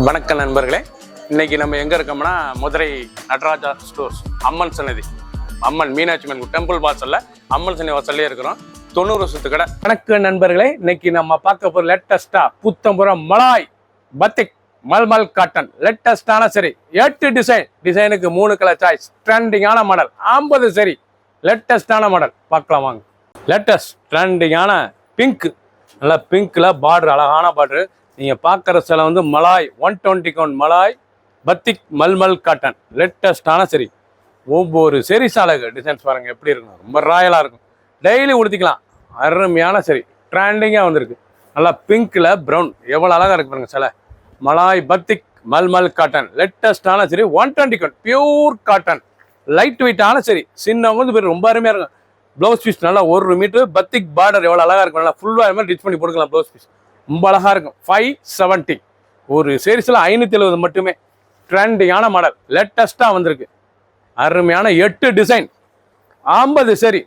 வணக்கம் நண்பர்களே, இன்னைக்கு நம்ம எங்க இருக்கோம்னா மதுரை நடராஜா ஸ்டோர்ஸ் அம்மன் சன்னதி, அம்மன் மீனாட்சி அம்மன் டெம்பிள் வாசல்ல அம்மன் சன்னதி வாசல்லே இருக்கிறோம். 90 வருஷத்து கடை. வணக்கம் நண்பர்களே, இன்னைக்கு நம்ம பார்க்க போற லேட்டஸ்டா புத்தம்புரம் மலாய் பத்திக் மல்மல் காட்டன் லேட்டஸ்டான சரி 8 டிசைனுக்கு 3 கலர் சாய்ஸ், ட்ரெண்டிங்கான மாடல் 50 சரி லேட்டஸ்டான மாடல் பார்க்கலாம் வாங்க. லேட்டஸ்ட் ட்ரெண்டிங்கான பிங்க், நல்லா பிங்க்ல பார்டர், அழகான பார்டர். நீங்கள் பார்க்குற சில வந்து மலாய் 120 கவுண்ட் மலாய் பத்திக் மல்மல் காட்டன் லேட்டஸ்டான சரி. ஒவ்வொரு சரி சாலைக்கு டிசைன்ஸ் பாருங்கள் எப்படி இருக்கும், ரொம்ப ராயலாக இருக்கும். டெய்லி உடுத்திக்கலாம், அருமையான சரி ட்ரெண்டிங்காக வந்திருக்கு. நல்லா பிங்க்கில் ப்ரௌன், எவ்வளோ அழகாக இருக்கு பாருங்கள் சில. மலாய் பத்திக் மல்மல் காட்டன் லேட்டஸ்டான சரி 120 கவுண்ட் பியூர் காட்டன், லைட் வெயிட்டான சரி. சின்னவங்க வந்து பேர் ரொம்ப அருமையாக இருக்கும். ப்ளவுஸ் பீஸ் நல்லா 1 மீட்டர் பத்திக் பார்டர் எவ்வளோ அழகாக இருக்கும். நல்லா ஃபுல்லாக மாதிரி டிச் பண்ணி போட்டுக்கலாம். ப்ளவுஸ் பீஸ் ரொம்ப அழகாக இருக்கும். 570 ஒரு சீரீஸில் 570 மட்டுமே. ட்ரெண்டிங்கான மாடல் லேட்டஸ்ட்டாக வந்திருக்கு. அருமையான 8 டிசைன் 50 சரி.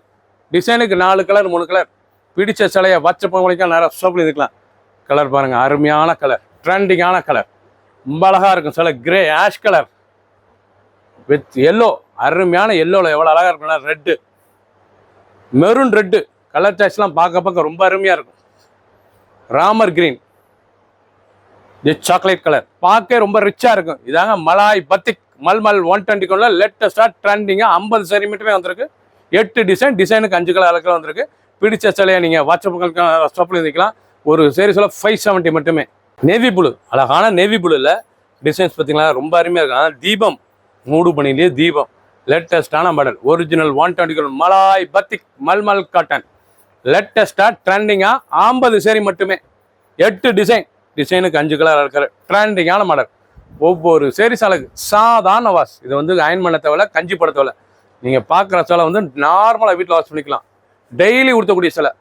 டிசைனுக்கு 4 கலர் 3 கலர். பிடிச்ச சிலையை வச்சப்போ வரைக்கும் நிறைய சோப்பில் இருக்கலாம். கலர் பாருங்கள், அருமையான கலர், ட்ரெண்டிங்கான கலர், ரொம்ப அழகாக இருக்கும். சில grey ash colour with yellow, அருமையான எல்லோவில் எவ்வளோ அழகாக இருக்குன்னா ரெட்டு, மெரூன் ரெட்டு கலர் சாய்ஸ்லாம் பார்க்க ரொம்ப அருமையாக இருக்கும். ராமர் கிரீன், சாக்லேட் கலர் பார்க்க ரொம்ப ரிச்சாக இருக்கும். இதாங்க மலாய் பத்திக் மல்மல் 120 கவுண்டில் லேட்டஸ்டாக ட்ரெண்டிங்காக 50 சரி மட்டுமே வந்திருக்கு. 8 டிசைனுக்கு 5 கலர் அழகில் வந்திருக்கு. பிடிச்ச சிலையை நீங்கள் வாட்ஸ்அப்புக்கு ஸ்டாப்பில் இருக்கலாம். ஒரு சீரீஸில் 570 மட்டுமே. நேவி ப்ளூ, அழகான நேவி ப்ளூவில் டிசைன்ஸ் பார்த்தீங்களா ரொம்ப அருமையாக இருக்கும். ஆனால் தீபம் மூடு பணிலேயே தீபம் லேட்டஸ்டான மாடல் ஒரிஜினல் 120 கவுண்ட் மலாய் பத்திக் மல்மல் காட்டன் லேட்டஸ்டாக ட்ரெண்டிங்காக 50 சரி மட்டுமே. 8 டிசைனுக்கு 5 கலர் இருக்கிற ட்ரெண்டிங்கான மாடல். ஒவ்வொரு சரி சாலைக்கு சாதாரண வாஷ். இது வந்து அயன் பண்ண தேவையில்ல, கஞ்சி பட தேவையில்ல. நீங்கள் பார்க்குற சிலை வந்து நார்மலாக வீட்டில் வாஷ் பண்ணிக்கலாம். டெய்லி உடுத்தக்கூடிய சிலை,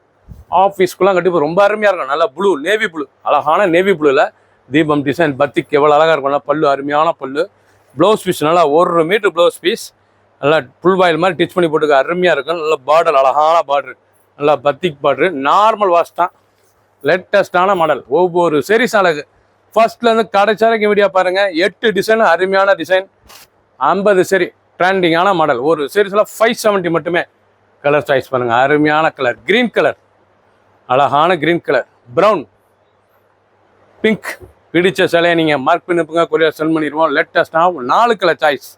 ஆஃபீஸ்க்குலாம் கண்டிப்பாக ரொம்ப அருமையாக இருக்கும். நல்லா ப்ளூ, நேவி ப்ளூ, அழகான நேவி ப்ளூவில் தீபம் டிசைன் பத்திக் எவ்வளோ அழகாக இருக்கும். பல்லு அருமையான பல்லு. ப்ளவுஸ் பீஸ் நல்லா 1 மீட்டர் ப்ளவுஸ் பீஸ், நல்லா ஃபுல் பாயில் மாதிரி டிச் பண்ணி போட்டுக்க அருமையாக இருக்கும். நல்லா பார்டர், அழகான பார்டர், நல்லா பத்திக் பார்டர். நார்மல் வாஷ் தான், லேட்டஸ்டான மாடல். ஒவ்வொரு சரி சாலைக்கு ஃபர்ஸ்ட்லேருந்து கடைசி வரைக்கும் வீடியோ பாருங்கள். 8 டிசைன் அருமையான டிசைன், 50 சரி ட்ரெண்டிங்கான மாடல். ஒரு சீரீஸில் 570 மட்டுமே. கலர் சாய்ஸ் பாருங்கள், அருமையான கலர். க்ரீன் கலர், அழகான க்ரீன் கலர், ப்ரௌன், பிங்க். பிடிச்ச சிலையை நீங்கள் மார்க் பண்ணிப்புங்க, கொரியர் சென்ட் பண்ணிடுவோம். லேட்டஸ்டாக 4 கலர் சாய்ஸ்.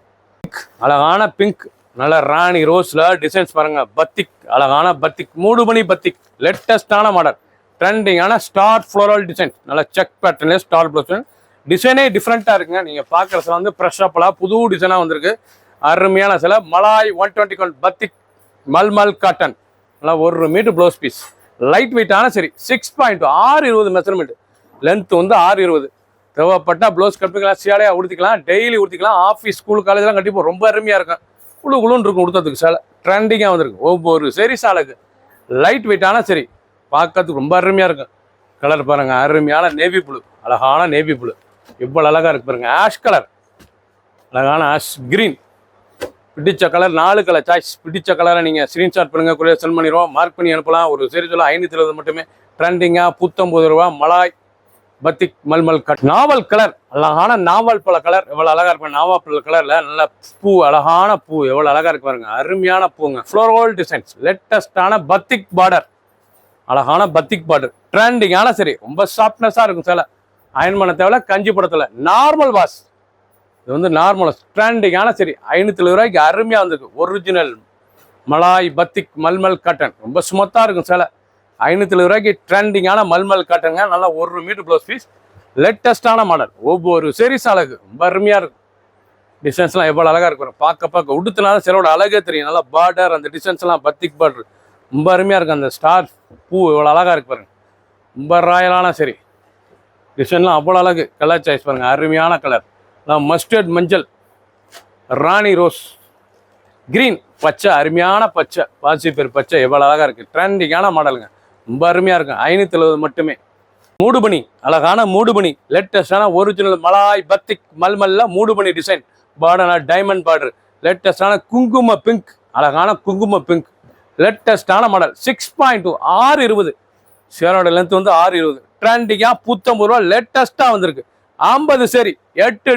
அழகான பிங்க், நல்ல ராணி ரோஸில் டிசைன்ஸ் பாருங்கள். பத்திக், அழகான பத்திக் மூடுபனி பத்திக் லேட்டஸ்டான மாடல். ட்ரெண்டிங்கான ஸ்டார் ஃப்ளோரல் டிசைன், நல்ல செக் பேட்டர்ன்லேயே ஸ்டார் ப்ளவுஸ். டிசைனே டிஃப்ரெண்ட்டாக இருக்குங்க. நீங்கள் பார்க்குற சில வந்து ஃப்ரெஷ்ஷாக புது டிசைனாக வந்திருக்கு. அருமையான சில மலாய் 120 கவுண்ட் பத்திக் மல்மல் காட்டன், நல்லா 1 மீட்டர் ப்ளவுஸ் பீஸ், லைட் வெயிட்டான சரி. 6.620 மெஷர்மெண்ட், லென்த் வந்து 620. தேவைப்பட்டா ப்ளவுஸ் கட்டிக்கலாம், சேலையாக உடுத்திக்கலாம், டெய்லி உடுத்திக்கலாம். ஆஃபீஸ், ஸ்கூல், காலேஜ்லாம் கண்டிப்பாக ரொம்ப அருமையாக இருக்கும். குழுன்னு இருக்கும் உடுத்ததுக்கு. சேலை ட்ரெண்டிங்காக வந்திருக்கு. ஒவ்வொரு சரி சாலைக்கு லைட் வெயிட்டான சரி, பார்க்கறதுக்கு ரொம்ப அருமையாக இருக்கும். கலர் பாருங்கள், அருமையான நேவி ப்ளூ, அழகான நேவி ப்ளூ இவ்வளோ அழகாக இருக்கு பாருங்கள். ஆஷ் கலர், அழகான ஆஷ் கிரீன். பிடிச்ச கலர் 4 கலர் சாய்ஸ். பிடிச்ச கலரை நீங்கள் ஸ்க்ரீன்ஷாட் பண்ணுங்கள், கொரியர் சென்ட் பண்ணிடுவோம். மார்க் பண்ணி அனுப்பலாம். ஒரு சீரீஸில் 520 மட்டுமே. ட்ரெண்டிங்காக 19 ரூபா மலாய் பத்திக் மல்மல் கட். நாவல் கலர், அழகான நாவல் பழ கலர் எவ்வளோ அழகாக இருக்கும். நாவல் பழ கலரில் நல்ல பூ, அழகான பூ எவ்வளோ அழகாக இருக்கு பாருங்க. அருமையான பூங்க. ஃப்ளோரல் டிசைன்ஸ், லேட்டஸ்டான பத்திக் பார்டர், அழகான பத்திக் பார்டர், ட்ரெண்டிங்கான சரி. ரொம்ப சாஃப்ட்னஸாக இருக்கும் சில. அயன் பண்ண தேவையில்ல, கஞ்சி படத்தில். Normal wash. இது வந்து நார்மல் ட்ரெண்டிங்கான சரி. 520 ரூபாய்க்கு அருமையாக வந்திருக்கு. ஒரிஜினல் மலாய் பத்திக் மல்மல் காட்டன், ரொம்ப ஸ்மூத்தாக இருக்கும் சில. 520 ரூபாய்க்கு ட்ரெண்டிங்கான மல்மல் காட்டுங்க. நல்லா 1 மீட்டர் ப்ளவுஸ் பீஸ், லேட்டஸ்டான மாடல். ஒவ்வொரு சீரீஸ் அழகு ரொம்ப அருமையாக இருக்கும். டிசைன்ஸ்லாம் எவ்வளோ அழகாக இருக்கும். பார்க்க உடுத்தினாலும் சிலோட அழகே தெரியும். நல்லா பார்டர், அந்த டிசைன்ஸ்லாம் பத்திக் பார்டர் ரொம்ப அருமையாக இருக்கும். அந்த ஸ்டார் பூ எவ்வளோ அழகாக இருக்கு பாருங்க. ரொம்ப ராயலான சரி. டிசைன்லாம் அவ்வளோ அழகு. கலர் சாய்ஸ் பாருங்கள், அருமையான கலர். மஸ்டர்ட் மஞ்சள், ராணி ரோஸ், கிரீன், பச்சை, அருமையான பச்சை, பாசிப்பேர் பச்சை எவ்வளோ அழகாக இருக்குது. ட்ரெண்டிங்கான மாடலுங்க, ரொம்ப அருமையாக இருக்கும். 570 மட்டுமே. மூடுபனி, அழகான மூடுபனி, லேட்டஸ்டான ஒரிஜினல் மலாய் பத்திக் மல்மல்ல மூடுபனி டிசைன். பார்டர் டைமண்ட் பார்டர், லேட்டஸ்டான குங்கும பிங்க், அழகான குங்கும பிங்க், லேட்டஸ்டான மாடல். 6.2 620. சேரோட லென்த் வந்து 620. ட்ரெண்டிங்காக 19 ரூபா லேட்டஸ்ட்டாக வந்திருக்கு. 50 சரி 8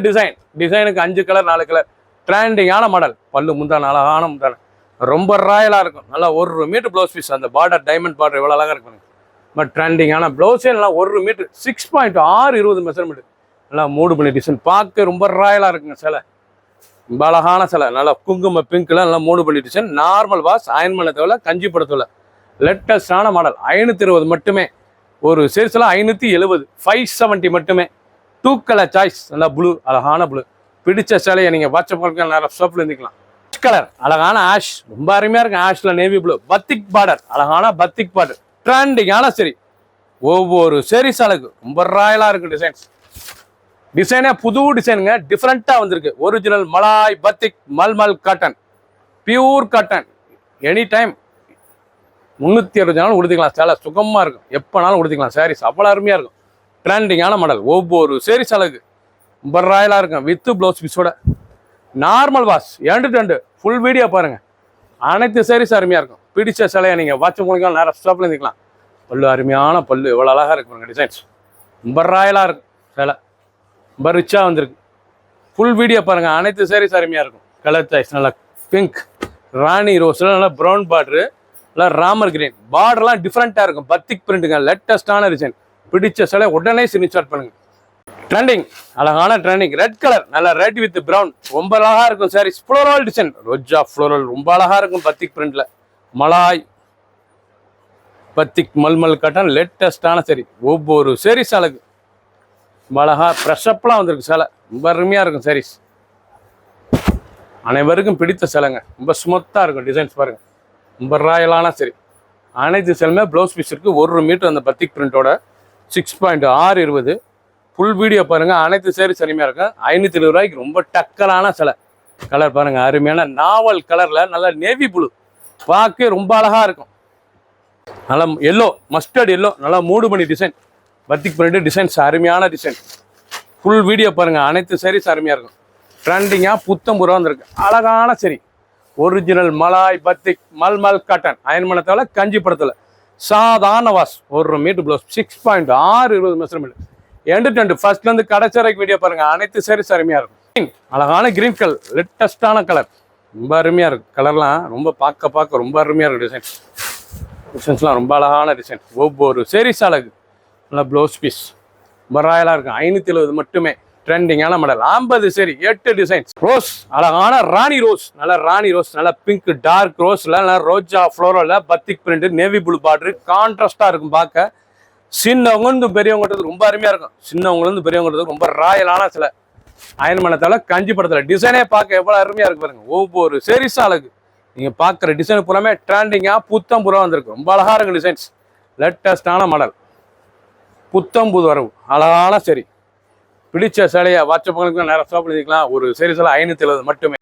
டிசைனுக்கு 5 கலர் 4 கலர் ட்ரெண்டிங்கான மாடல். பல்லு முந்தான அழகான முந்தான ரொம்ப ராயலாக இருக்கும். நல்லா 1 மீட்டர் ப்ளவுஸ் பீஸ். அந்த பார்டர் டைமண்ட் பார்டர் எவ்வளோ அழகாக இருக்கும். பட் ட்ரெண்டிங்கான ப்ளவுஸே நல்லா 1 மீட்டர் 6.620 மெஷர்மெண்ட். நல்லா மூடு பண்ணி டிசைன் பார்க்க ரொம்ப ராயலாக இருக்குங்க. சிலை ரொம்ப அழகான சிலை. நல்லா குங்கும பிங்க்ல நல்லா மூடு பண்ணி டிசைன். நார்மல் வாஷ் அயன் பண்ண தேவை, கஞ்சி படத்துல லேட்டஸ்டான மாடல். 520 மட்டுமே. ஒரு சேல்ஸ்ல 570 570 மட்டுமே. 2 கலர் சாய்ஸ். நல்லா ப்ளூ அழகான ப்ளூ. பிடிச்ச சிலையை நீங்க வாட்ஸ்அப் நேரம் ஷாப்ல இருந்துக்கலாம். கலர் அழகான ஆஷ் ரொம்ப அருமையா இருக்கு. ஆஷ்ல நேவி ப்ளூ பத்திக் பார்டர் அழகான பத்திக் பார்டர் ட்ரெண்டிங்கான சரி. ஒவ்வொரு சரி சாலைக்கு ரொம்ப ராயலா இருக்கு டிசைன்ஸ். டிசைனே புது டிசைனுங்க, டிஃப்ரெண்டா வந்திருக்கு. ஒரிஜினல் மலாய் பத்திக் மல்மல் cotton pure cotton. Any time 360 நாள் உடுத்திக்கலாம். சேலை சுகமா இருக்கும். எப்போனாலும் உடுத்திக்கலாம். சாரீஸ் அவ்வளோ அருமையா இருக்கும். ட்ரெண்டிங்கான மாடல். ஒவ்வொரு சேரீ சாலைக்கு ரொம்ப ராயலா இருக்கும். வித் ப்ளவுஸ் பீஸோட normal wash and full video பாருங்க. அனைத்து சாரீஸ் அருமையா இருக்கும். பிடிச்ச சிலையை நீங்க வாட்ஸ்அப் மூலியம் நேரம் ஸ்டாப்ல இருந்துக்கலாம். பல்லு அருமையான பல்லு எவ்வளோ அழகா இருக்கு டிசைன்ஸ். ரொம்ப ராயலா இருக்கும். சேலை ரொம்ப ரிச்சா வந்திருக்கு. ஃபுல் வீடியோ பாருங்க. அனைத்து சாரீஸ் அருமையா இருக்கும். கலர் சாய்ஸ் நல்லா பிங்க் ராணி ரோஸ்ல நல்லா ப்ரௌன் பார்டரு, நல்லா ராமர் கிரீன் பார்டர்லாம் டிஃப்ரெண்டா இருக்கும். பத்திக் பிரிண்ட்டுங்க, லேட்டஸ்டான டிசைன். பிடிச்ச சிலை உடனே ஸ்கிரீன்ஷாட் பண்ணுங்க. ட்ரெண்டிங் அழகான ட்ரெண்டிங் ரெட் கலர். நல்லா ரெட் வித் ப்ரௌன் ரொம்ப அழகா இருக்கும். சாரீஸ் ஃப்ளோரல் டிசைன் ரோஜா ஃப்ளோரல் ரொம்ப அழகா இருக்கும். பத்திக் பிரிண்ட்ல மலாய் பத்திக் மல்மல் காட்டன் லேட்டஸ்டான சரி. ஒவ்வொரு சாரீஸ் அழகு அழகா ஃப்ரெஷ்அப்லாம் வந்திருக்கு. சேலை ரொம்ப அருமையா இருக்கும். சாரீஸ் அனைவருக்கும் பிடித்த சேலைங்க. ரொம்ப ஸ்மூத்தா இருக்கும். டிசைன்ஸ் பாருங்க ரொம்ப ராயலான சரி. அனைத்து சேலுமே ப்ளவுஸ் பீஸ் இருக்கு. 1 மீட்டர் அந்த பத்திக் பிரிண்டோட 6.620. ஃபுல் வீடியோ பாருங்க. அனைத்து சேரீஸ் அருமையா இருக்கும். 520 ரூபாய்க்கு ரொம்ப டக்கலான சிலை. கலர் பாருங்க அருமையான நாவல் கலர்ல நல்ல நேவி ப்ளூ பார்க்க ரொம்ப அழகா இருக்கும். நல்லா எல்லோ மஸ்டர்ட் எல்லோ நல்லா மூடு பண்ணி டிசைன். பத்திக் பிரிண்ட் டிசைன்ஸ் அருமையான டிசைன். ஃபுல் வீடியோ பாருங்க. அனைத்து சாரீஸ் அருமையா இருக்கும். ட்ரெண்டிங்காக புத்தம்பூரா வந்திருக்கு. அழகான சரி. ஒரிஜினல் மலாய் பத்திக் மல்மல் காட்டன் அயன் பண்ண கஞ்சி படத்துல சாதாரண wash 1 metre blouse 6.620 measurement. And ஃபர்ஸ்ட்ல இருந்து கடைசி வரைக்கும் வீடியோ பாருங்க. அனைத்து சாரீஸ் அருமையா இருக்கும். அழகான கிரீன் கலர் லேட்டஸ்டான கலர் ரொம்ப அருமையா இருக்கு. கலர்லாம் ரொம்ப பார்க்க ரொம்ப அருமையா இருக்கு. டிசைன்ஸ்லாம் ரொம்ப அழகான டிசைன். ஒவ்வொரு சாரீஸ் அழகு. நல்லா ப்ளவுஸ் பீஸ் ரொம்ப ராயலா இருக்கும். 570 மட்டுமே. ட்ரெண்டிங்கான மாடல். 50 சரி 8 டிசைன்ஸ். ரோஸ் அழகான ராணி ரோஸ். நல்லா ராணி ரோஸ் நல்லா பிங்க் டார்க் ரோஸ்ல நல்லா ரோஜா ஃப்ளோரல்ல batik print navy blue border கான்ட்ராஸ்டா இருக்கும். பார்க்க சின்னவங்க இருந்து பெரியவங்க ரொம்ப அருமையா இருக்கும். சின்னவங்க இருந்து பெரியவங்க ரொம்ப ராயலான சில அயன் பண்ணத்தால கஞ்சி படத்துல டிசைனே பார்க்க எவ்வளவு அருமையா இருக்கு பாருங்க. ஒவ்வொரு சீரீஸ் அழகு. நீங்க பாக்குற டிசைன் பூராமே ட்ரெண்டிங்கா புத்தம் புறா வந்திருக்கு. ரொம்ப அழகா இருக்கு டிசைன்ஸ். லேட்டஸ்டான மாடல் புத்தம் புது வரவு அழகான சரி. பிடிச்ச சேலையை வாட்ஸ்அப் நேரம் ஷாப் பண்ணிக்கலாம். ஒரு சீரீஸ்ல 570 மட்டுமே.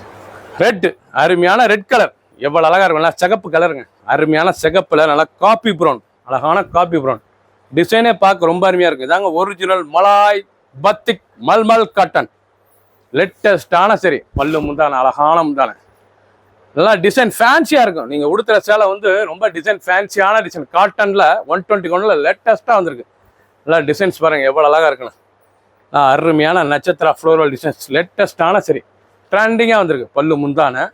ரெட் அருமையான ரெட் கலர் எவ்வளவு அழகா இருக்கும். நல்லா சிகப்பு கலருங்க. அருமையான சிகப்புல நல்லா காப்பி ப்ரௌன் அழகான காப்பி ப்ரௌன் டிசைனே பார்க்க ரொம்ப அருமையா இருக்கு. இதாங்க ஒரிஜினல் மலாய் பத்திக் மல்மல் காட்டன் லேட்டஸ்டான சரி. பல்லு முந்தான அழகான முந்தான நல்லா டிசைன் ஃபேன்சியா இருக்கும். நீங்க உடுத்துற சேலை ரொம்ப டிசைன் ஃபேன்சியான டிசைன். காட்டன்ல 121 லேட்டஸ்டா வந்திருக்கு. நல்லா டிசைன்ஸ் பாருங்க எவ்வளவு அழகா இருக்குன்னு. அருமையான நட்சத்திர ஃப்ளோரல் டிசைன்ஸ் லேட்டஸ்டான சரி. ட்ரெண்டிங்கா வந்திருக்கு. பல்லு முந்தான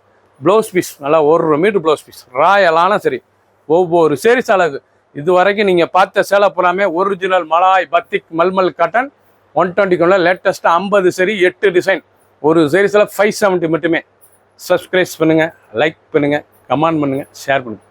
ப்ளவுஸ் பீஸ் நல்லா 1 மீட்டர் ப்ளவுஸ் பீஸ் ராயலான சரி. ஒவ்வொரு சீரீஸ் அழகு. இது வரைக்கும் நீங்க பார்த்த சேலை புறாமே ஒரிஜினல் மலாய் பத்திக் மல்மல் காட்டன் 121 லேட்டஸ்டா 50 சரி 8 டிசைன். ஒரு சீரீஸ்ல 570 மட்டுமே. சப்ஸ்கிரைப் பண்ணுங்க, லைக் பண்ணுங்க, கமெண்ட் பண்ணுங்க, ஷேர் பண்ணுங்க.